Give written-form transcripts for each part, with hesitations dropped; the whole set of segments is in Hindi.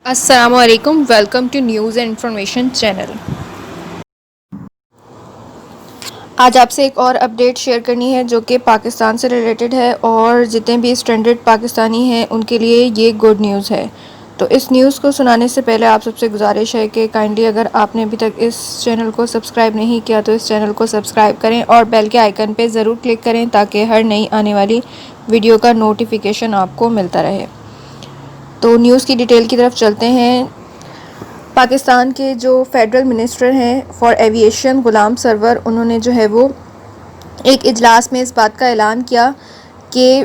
अस्सलामुअलैकुम, welcome to news and information channel. आज आपसे एक और अपडेट शेयर करनी है जो कि पाकिस्तान से रिलेटेड है और जितने भी स्ट्रैंडेड पाकिस्तानी हैं उनके लिए ये गुड न्यूज़ है। तो इस न्यूज़ को सुनाने से पहले आप सबसे गुजारिश है कि काइंडली अगर आपने अभी तक इस चैनल को सब्सक्राइब नहीं किया तो इस चैनल को सब्सक्राइब करें और बेल के आइकन पे ज़रूर क्लिक करें ताकि हर नई आने वाली वीडियो का नोटिफिकेशन आपको मिलता रहे। तो न्यूज़ की डिटेल की तरफ चलते हैं। पाकिस्तान के जो फेडरल मिनिस्टर हैं फॉर एविएशन ग़ुलाम सरवर, उन्होंने जो है वो एक इजलास में इस बात का ऐलान किया कि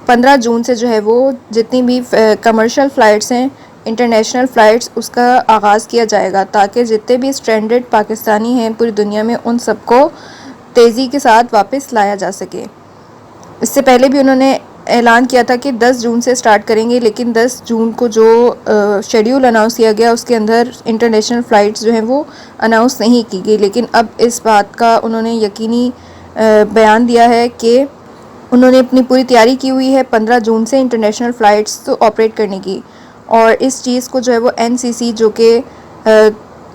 15 जून से जो है वो जितनी भी कमर्शियल फ़्लाइट्स हैं, इंटरनेशनल फ़्लाइट्स, उसका आगाज़ किया जाएगा ताकि जितने भी स्ट्रैंडेड पाकिस्तानी हैं पूरी दुनिया में उन सबको तेज़ी के साथ वापस लाया जा सके। इससे पहले भी उन्होंने ऐलान किया था कि 10 जून से स्टार्ट करेंगे, लेकिन 10 जून को जो शेड्यूल अनाउंस किया गया उसके अंदर इंटरनेशनल फ़्लाइट्स जो हैं वो अनाउंस नहीं की गई। लेकिन अब इस बात का उन्होंने यकीनी बयान दिया है कि उन्होंने अपनी पूरी तैयारी की हुई है 15 जून से इंटरनेशनल फ़्लाइट्स तो ऑपरेट करने की। और इस चीज़ को जो है वो NCC जो कि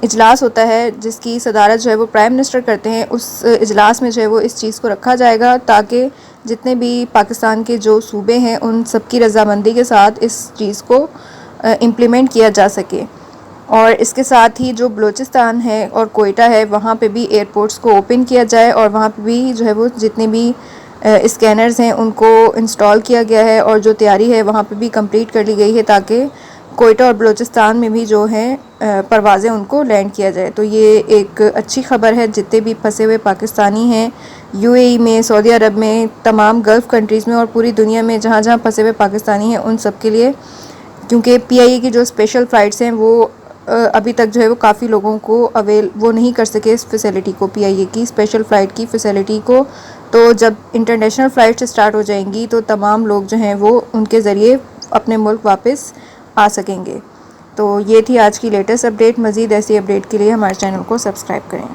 इजलास होता है जिसकी सदारत जो है वो प्राइम मिनिस्टर करते हैं, उस इजलास में जो है वो इस चीज़ को रखा जाएगा ताकि जितने भी पाकिस्तान के जो सूबे हैं उन सब की रज़ामंदी के साथ इस चीज़ को इम्प्लीमेंट किया जा सके। और इसके साथ ही जो बलूचिस्तान है और कोयटा है वहाँ पे भी एयरपोर्ट्स को ओपन किया जाए और वहाँ पे भी जो है वो जितने भी स्कैनर्स हैं उनको इंस्टॉल किया गया है और जो तैयारी है वहाँ पे भी कंप्लीट कर ली गई है ताकि कोयटा और बलूचिस्तान में भी जो हैं परवाज़ें उनको लैंड किया जाए। तो ये एक अच्छी ख़बर है जितने भी फंसे हुए पाकिस्तानी हैं UAE में, सऊदी अरब में, तमाम गल्फ़ कंट्रीज़ में और पूरी दुनिया में जहाँ जहाँ फंसे हुए पाकिस्तानी हैं उन सब के लिए, क्योंकि PIA की जो स्पेशल फ़्लाइट्स हैं वो अभी तक जो है वो काफ़ी लोगों को वो नहीं कर सके इस फैसिलिटी को, PIA की स्पेशल फ़्लाइट की फ़ैसिलिटी को। तो जब इंटरनेशनल फ़्लाइट्स स्टार्ट हो जाएंगी तो तमाम लोग जो हैं वो उनके ज़रिए अपने मुल्क वापस आ सकेंगे। तो ये थी आज की लेटेस्ट अपडेट। मज़ीद ऐसी अपडेट के लिए हमारे चैनल को सब्सक्राइब करें।